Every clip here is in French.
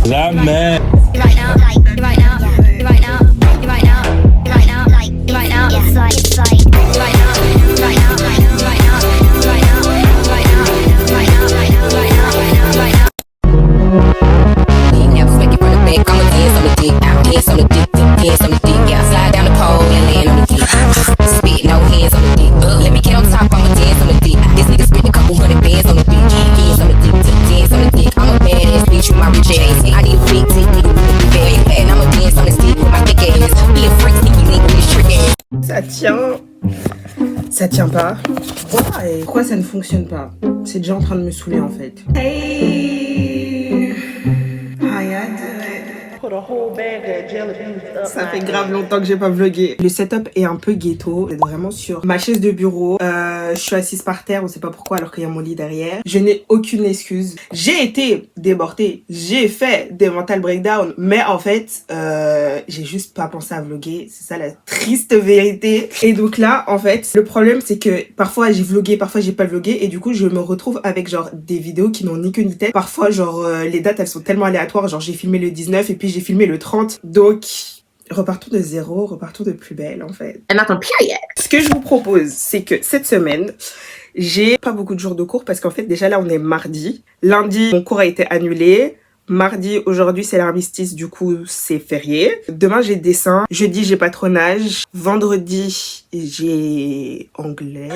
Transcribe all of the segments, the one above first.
Jamais. Ça tient pas. Ouais, pourquoi ça ne fonctionne pas? C'est déjà en train de me saouler en fait. Hey, ça fait grave longtemps que j'ai pas vlogué. Le setup est un peu ghetto. C'est vraiment sur ma chaise de bureau. Je suis assise par terre, on sait pas pourquoi alors qu'il y a mon lit derrière. Je n'ai aucune excuse. J'ai été débordée. J'ai fait des mental breakdown. Mais en fait, j'ai juste pas pensé à vlogger. C'est ça la triste vérité. Et donc là, en fait, le problème c'est que parfois j'ai vlogué, parfois j'ai pas vlogué. Et du coup, je me retrouve avec genre des vidéos qui n'ont ni queue ni tête. Parfois, genre les dates elles sont tellement aléatoires. Genre j'ai filmé le 19 et puis j'ai filmé le 30. Donc repartons de zéro, repartons de plus belle en fait. And not period. Ce que je vous propose, c'est que cette semaine, j'ai pas beaucoup de jours de cours parce qu'en fait déjà là on est mardi. Lundi, mon cours a été annulé. Mardi, aujourd'hui c'est l'armistice, du coup c'est férié. Demain j'ai dessin. Jeudi j'ai patronage. Vendredi j'ai anglais.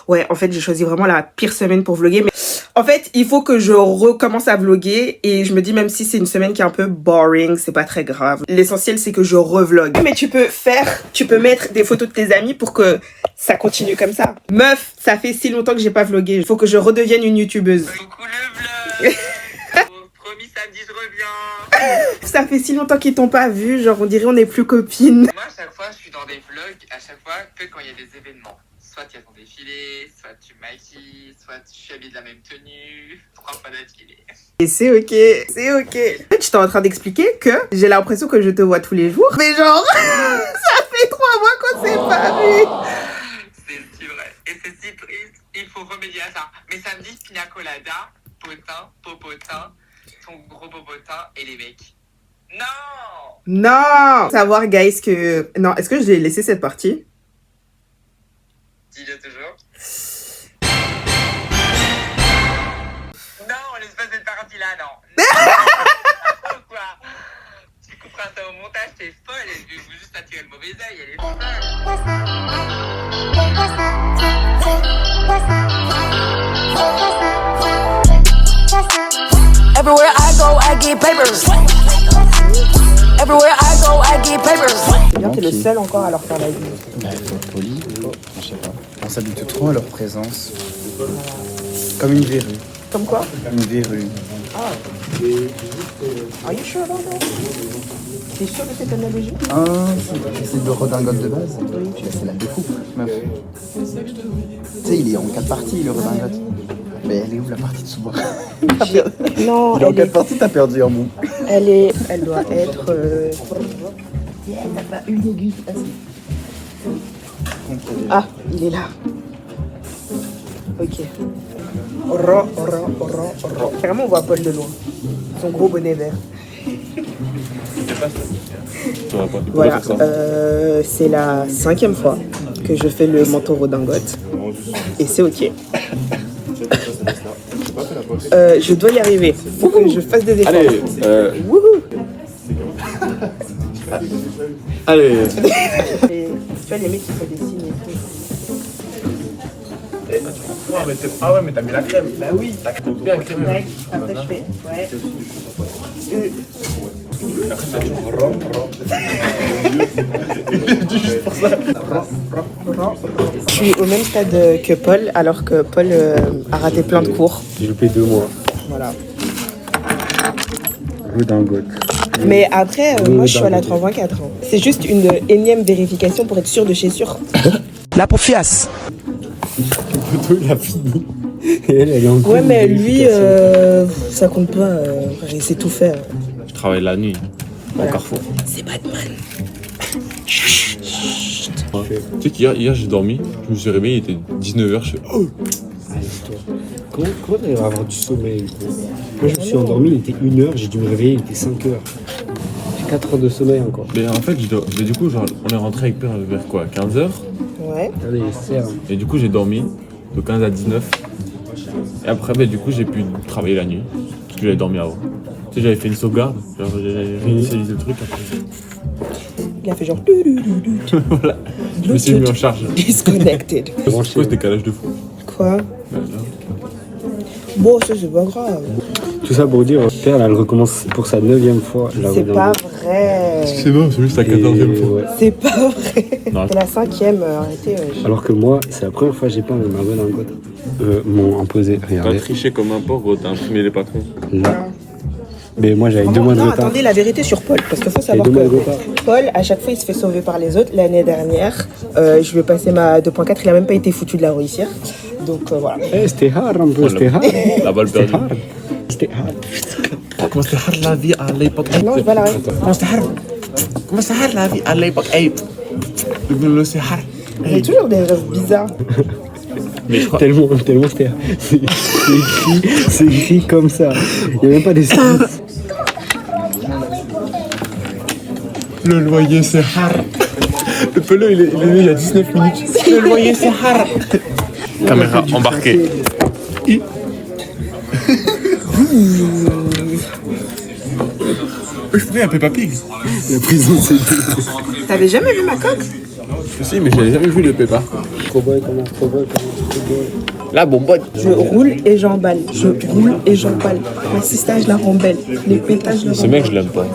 Ouais, en fait j'ai choisi vraiment la pire semaine pour vlogger. Mais en fait, il faut que je recommence à vlogger et je me dis même si c'est une semaine qui est un peu boring, c'est pas très grave. L'essentiel c'est que je revlogue. Mais tu peux mettre des photos de tes amis pour que ça continue comme ça. Meuf, ça fait si longtemps que j'ai pas vlogué. Il faut que je redevienne une youtubeuse. Coucou le vlog. Promis samedi je reviens. Ça fait si longtemps qu'ils t'ont pas vu, genre on dirait on n'est plus copines. Moi à chaque fois je suis dans des vlogs, à chaque fois que quand il y a des événements. Soit il y a ton défilé, soit tu maquilles, soit tu suis habillée de la même tenue, 3 fois d'affilée. Et c'est ok, c'est ok. En fait, j'étais en train d'expliquer que j'ai l'impression que je te vois tous les jours. Mais genre, ça fait 3 mois qu'on s'est pas vu. C'est si vrai. Et c'est si triste, il faut remédier à ça. Mais samedi, pina colada, potin, popotin, ton gros popotin et les mecs. Non. Non. Savoir, guys, que... Non, est-ce que je l'ai laissé cette partie? Dis-le toujours. Non, on laisse pas cette partie-là, non. Quoi? Tu couperas ça au montage, t'es folle. Elle veut juste attirer le mauvais œil, elle est folle. Everywhere I go, I get papers. Everywhere I go, I get papers. C'est bien, t'es le seul encore à leur faire la vie. Bah, faut être poli, je sais pas. On s'habitue trop à leur présence. Comme une verrue. Comme quoi? Une verrue. Ah. Are you sure about that? T'es sûr de cette analogie? Ah, c'est de redingote de base. C'est la découpe, meuf. Tu sais, il est en 4 parties, le redingote. Mais elle est où la partie de sous-bras? Non, il est en 4 parties, t'as perdu un bout. Elle doit être... Elle n'a pas une aiguille. Ah, il est là. Ok. Carrément, on voit Paul de loin. Son gros bonnet vert. Voilà, c'est la 5e fois que je fais le manteau redingote. Et c'est ok. Je dois y arriver. Faut que je fasse des efforts. Allez, Wouhou. allez. Et, tu vois les mecs qui font des signes et tout. Ah ouais, mais t'as mis la crème. Bah oui. T'as bien la crème. Ouais, après je fais. Ouais. Je suis au même stade que Paul, alors que Paul a raté plein de cours. J'ai loupé 2 mois. Voilà. Redingote. Mais après, moi je suis à la 3.4. Hein. C'est juste une énième vérification pour être sûr de chez sûr. La paufiasse. Il a fini. Et elle est en cours. Ouais, mais lui, ça compte pas. Il sait tout faire. Je travaille la nuit. Voilà. Au Carrefour. C'est Batman. Tu sais qu'hier j'ai dormi, je me suis réveillé, il était 19h, je fais oh. Comment t'arrives à avoir du sommeil quoi? Moi, je me suis endormi, il était 1h, j'ai dû me réveiller, il était 5h. J'ai 4 heures de sommeil encore. Mais en fait, du coup, genre, on est rentré avec Père vers quoi, 15h. Ouais. Allez, serre. Et du coup, j'ai dormi de 15 à 19. Et après, bah, du coup, j'ai pu travailler la nuit. Parce que j'avais dormi avant. Tu sais, j'avais fait une sauvegarde. Genre, j'avais réinitialisé le truc après. Il a fait genre. Voilà. Je me suis mis en charge. Disconnected. C'est quoi ce décalage de fou? Quoi? Bon, ça c'est pas grave. Tout ça pour dire, Perle, elle recommence pour sa 9e fois. La C'est pas redingote. vrai. C'est bon, c'est juste la 14e fois. Ouais. C'est pas vrai. Non. C'est la 5e, arrêtez. Alors que moi, c'est la première fois que j'ai peint ma redingote. M'ont imposé, T'as regardez. triché comme un porc, gros, t'as imprimé les patrons. Là. Mais moi, j'avais 2 mois de Non, retard. attendez, la vérité sur Paul, parce qu'il faut J'avais savoir 2 mois de que retard. Paul, à chaque fois, il se fait sauver par les autres. L'année dernière, je lui ai passé ma 2.4, il a même pas été foutu de la réussir. Donc voilà. Eh, c'était hard un peu, c'était hard. La balle C'était perdue. hard. C'était hard. Comment c'était hard la vie à l'époque? Non, je vais la règle. Comment c'était hard la vie à l'époque? C'est hard. J'ai toujours des rêves bizarres. Mais je crois. Tellement c'était hard. C'est écrit comme ça. Il n'y a même pas des sens. Le loyer c'est hard. Le pelot il est né il y a 19 minutes. Le loyer c'est hard. Caméra embarquée. Je ferais un Peppa Pig. La prison, c'est T'avais jamais vu ma coque? Si, mais j'avais jamais vu le Peppa. trop boy, comment, trop boy, comment, trop boy. La bonbonne. Je roule et j'emballe. Je roule et j'emballe. Ma sister, je la rends belle. Les pétages, je la Ce rends mec, belle. je l'aime pas.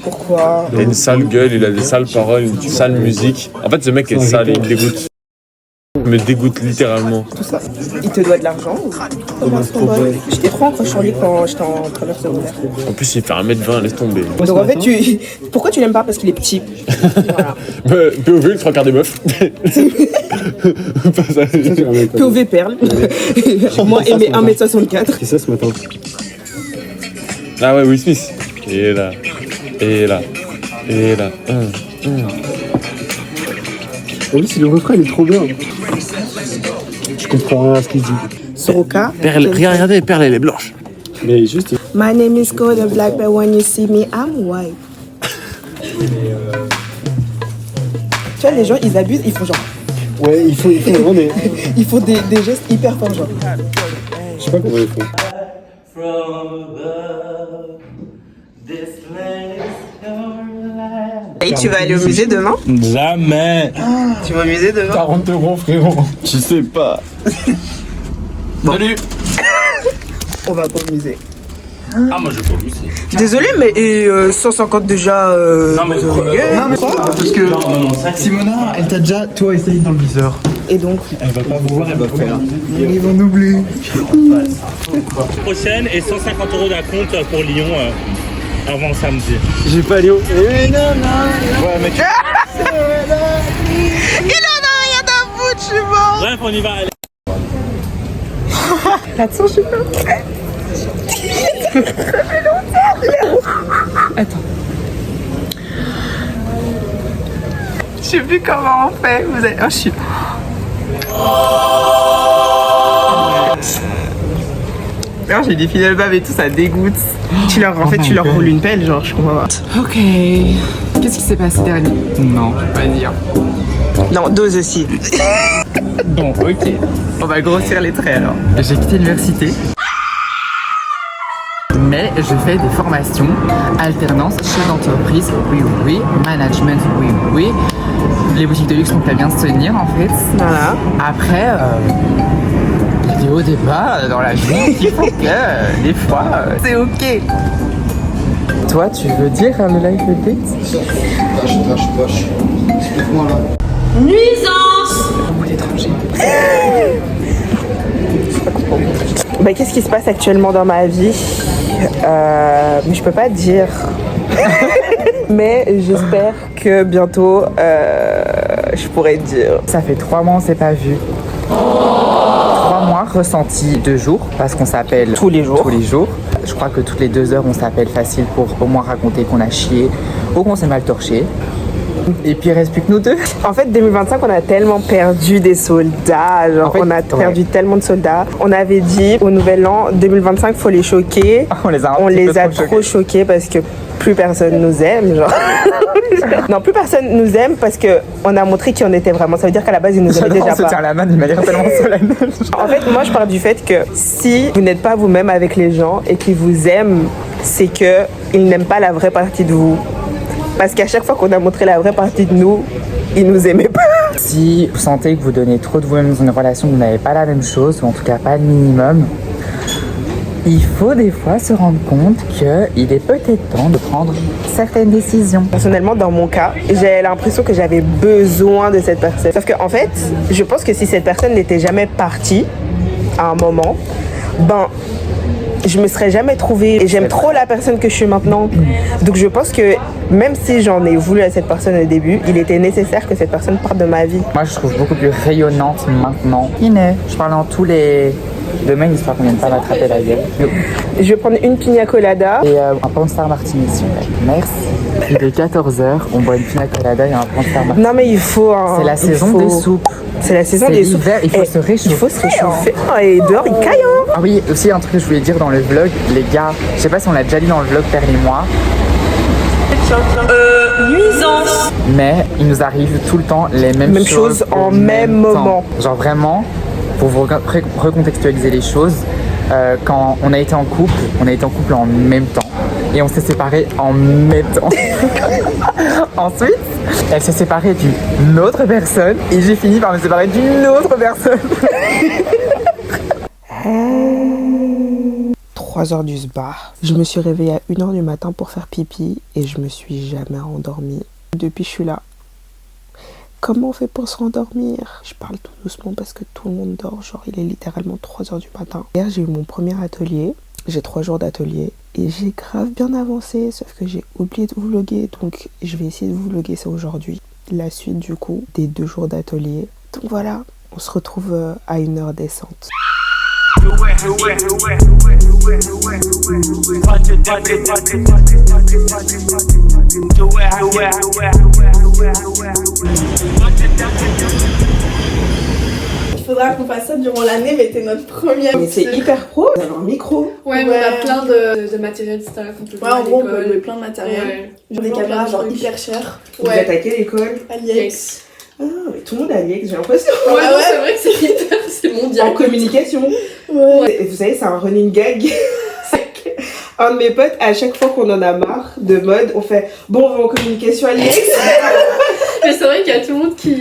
Pourquoi? Il a une sale gueule, il a des sales paroles, une sale musique. En fait, ce mec est sale et il me dégoûte. Il me dégoûte littéralement. Tout ça. Il te doit de l'argent ou comment c'est ton boy? J'étais trop accroché sur lui quand j'étais en première secondaire. En plus, il fait 1m20, laisse tomber. Donc en fait, pourquoi tu l'aimes pas? Parce qu'il est petit. Voilà. POV, le trois quarts des meufs. Pas ça. POV perle. Moi, aimé 1m64. C'est ça ce matin. Ah ouais, Will Smith. Et là. Et là. Et là. En plus, le refrain, il est trop bien. Je comprends rien à ce qu'il dit. Soroka. Perle, regardez, Perle, elle est blanche. Mais juste, My name is Golden Black, but when you see me, I'm white. Tu vois, les gens, ils abusent, ils font genre. ouais, il faut vraiment des. Ils font des gestes hyper forts, genre. Je sais pas comment ils font. Et tu vas aller au musée demain? Jamais. Tu vas au musée demain? 40 € frérot. Je sais pas. Salut. On va pas au musée. Ah moi je peux aussi. Désolé, mais 150 déjà. Non mais Parce que Simona, elle t'a déjà, toi, essayé dans le viseur. Et donc, Elle va pas vous voir, elle va faire. ils vont doubler. Prochaine et 150 € d'acompte pour Lyon avant samedi. J'ai pas Lyon. Ouais, mec. Il en a rien à foutre, je suis mort. Bref on y va. Allez. Attends, je suis pas prête. Attends. Je sais plus comment on fait. Vous avez... Oh, je suis... Non, j'ai défilé le bave et tout, ça dégoûte. Tu leur, en fait, tu leur roules une pelle, genre, je comprends pas. Ok. Qu'est-ce qui s'est passé dernier? Non, je vais pas dire. Non, dose aussi. Bon, ok. On va grossir les traits alors. J'ai quitté l'université. Mais je fais des formations, alternance, chef d'entreprise, oui, management, oui. Les boutiques de luxe sont très bien se tenir en fait. Voilà. Après, il y a des hauts débats dans la vie qui font que des fois, c'est ok. Toi, tu veux dire le live de date? Vache. Explique-moi là. Beaucoup d'étrangers. Bah, qu'est-ce qui se passe actuellement dans ma vie? Mais je peux pas dire. Mais j'espère que bientôt je pourrai dire. Ça fait 3 mois on s'est pas vu. 3 mois ressentis 2 jours parce qu'on s'appelle Tous les jours. Je crois que toutes les 2 heures on s'appelle facile pour au moins raconter qu'on a chié ou qu'on s'est mal torché. Et puis il reste plus que nous deux. En fait, 2025, on a tellement perdu des soldats. Genre, En fait, on a perdu ouais. tellement de soldats. On avait dit au nouvel an, 2025, faut les choquer. On les a, On les a trop choqués parce que plus personne nous aime. Genre. Non, plus personne nous aime parce qu'on a montré qui on était vraiment. Ça veut dire qu'à la base, ils nous aimaient déjà On se pas. tient la main d'une manière tellement solennelle. En fait, moi, je pars du fait que si vous n'êtes pas vous-même avec les gens et qu'ils vous aiment, c'est qu'ils n'aiment pas la vraie partie de vous. Parce qu'à chaque fois qu'on a montré la vraie partie de nous, ils nous aimaient pas. Si vous sentez que vous donnez trop de vous-même dans une relation, que vous n'avez pas la même chose, ou en tout cas pas le minimum, il faut des fois se rendre compte qu'il est peut-être temps de prendre certaines décisions. Personnellement, dans mon cas, j'ai l'impression que j'avais besoin de cette personne. Sauf qu'en fait, je pense que si cette personne n'était jamais partie à un moment, ben, je me serais jamais trouvée. Et j'aime trop la personne que je suis maintenant. Donc je pense que même si j'en ai voulu à cette personne au début, il était nécessaire que cette personne parte de ma vie. Moi, je trouve beaucoup plus rayonnante maintenant. Iné, je parle dans tous les domaines, histoire qu'on vienne pas m'attraper la gueule. Je vais prendre une pina colada. Et un panstar martini, s'il vous plaît. Merci. Il est 14h, on boit une pina colada et un panstar martini. Non mais il faut. Hein, C'est la saison des soupes. C'est la saison C'est des soupes. l'hiver, il faut se réchauffer. Il faut se réchauffer. Oh, et dehors, il caille. Hein. Ah oui, aussi un truc que je voulais dire dans le vlog, les gars, je sais pas si on l'a déjà dit dans le vlog Père et moi. Nuisance. Mais il nous arrive tout le temps les mêmes choses en au même moment. temps. Genre vraiment, pour vous recontextualiser les choses, quand on a été en couple en même temps. Et on s'est séparés en même temps. Ensuite, elle s'est séparée d'une autre personne et j'ai fini par me séparer d'une autre personne. 3h du sbar. Je me suis réveillée à 1h du matin pour faire pipi et je me suis jamais endormie. Depuis, je suis là. Comment on fait pour se rendormir? Je parle tout doucement parce que tout le monde dort. Genre, il est littéralement 3h du matin. Hier, j'ai eu mon premier atelier. J'ai 3 jours d'atelier et j'ai grave bien avancé, sauf que j'ai oublié de vous vlogger. Donc, je vais essayer de vous vlogger ça aujourd'hui. La suite, du coup, des 2 jours d'atelier. Donc voilà, on se retrouve à une heure décente. Il faudra qu'on fasse ça durant l'année, mais t'es notre première. Mais c'est hyper pro, on a un micro. Ouais, mais on a plein de matériel, etc. Ouais, en gros, on peut louer plein de matériel. Ouais. Genre des caméras, genre hyper chères. Vous êtes à quelle école? AliEx. Ah, mais tout le monde a AliEx, j'ai l'impression. Ouais, non, c'est vrai que c'est hyper, c'est mondial. En communication. Ouais. Et vous savez, c'est un running gag. Un de mes potes, à chaque fois qu'on en a marre de mode, on fait bon, on va en communication AliEx. Mais c'est vrai qu'il y a tout le monde qui.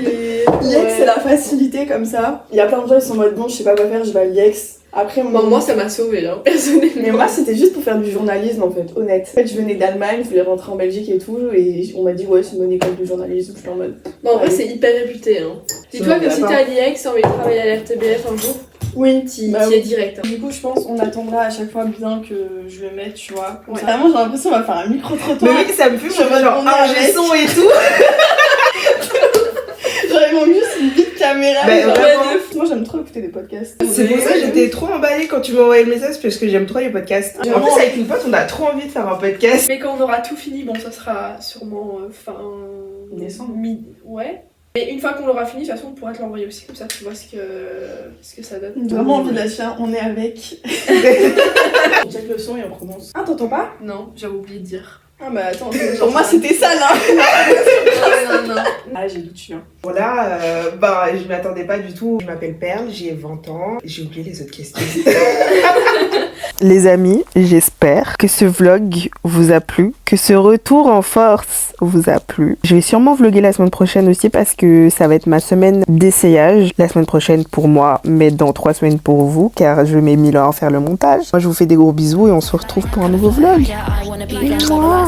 AliEx, c'est la facilité comme ça. Il y a plein de gens qui sont en mode bon, je sais pas quoi faire, je vais à AliEx. Après, moi, ça m'a sauvé, hein, personnellement. Mais moi, c'était juste pour faire du journalisme, en fait, honnête. En fait, je venais d'Allemagne, je voulais rentrer en Belgique et tout, et on m'a dit, ouais, c'est une bonne école de journalisme, je suis en mode. Bon, en vrai, c'est hyper réputé, hein. Dis-toi que si t'es à l'IEX, on va travailler à l'RTBF un jour. Oui, qui est direct. Hein. Du coup, je pense qu'on attendra à chaque fois bien que je le mette, tu vois. Ouais. Vraiment, j'ai l'impression qu'on va faire un micro-trottoir. Mais oui, ça me fume, genre un son et tout. Genre, il manque juste une petite caméra. Moi, j'aime trop écouter des podcasts. C'est pour ça que j'étais trop emballée quand tu m'as envoyé le message, parce que j'aime trop les podcasts. En plus, avec une pote, on a trop envie de faire un podcast. Mais quand on aura tout fini, bon, ça sera sûrement fin décembre. Ouais. Mais une fois qu'on l'aura fini, de toute façon, on pourra te l'envoyer aussi, comme ça tu vois ce que ça donne. J'ai vraiment envie de la faire, on est avec. On check le son et on commence. Ah, t'entends pas? Non, j'avais oublié de dire. Ah bah attends, pour moi c'était ça là. Non. Ah, j'ai doute, hein. Voilà, je m'attendais pas du tout. Je m'appelle Perle, j'ai 20 ans. J'ai oublié les autres questions. Les amis, j'espère que ce vlog vous a plu, que ce retour en force vous a plu. Je vais sûrement vlogger la semaine prochaine aussi parce que ça va être ma semaine d'essayage. La semaine prochaine pour moi, mais dans 3 semaines pour vous, car je mets 1000 heures à faire le montage. Moi, je vous fais des gros bisous et on se retrouve pour un nouveau vlog. Mouah.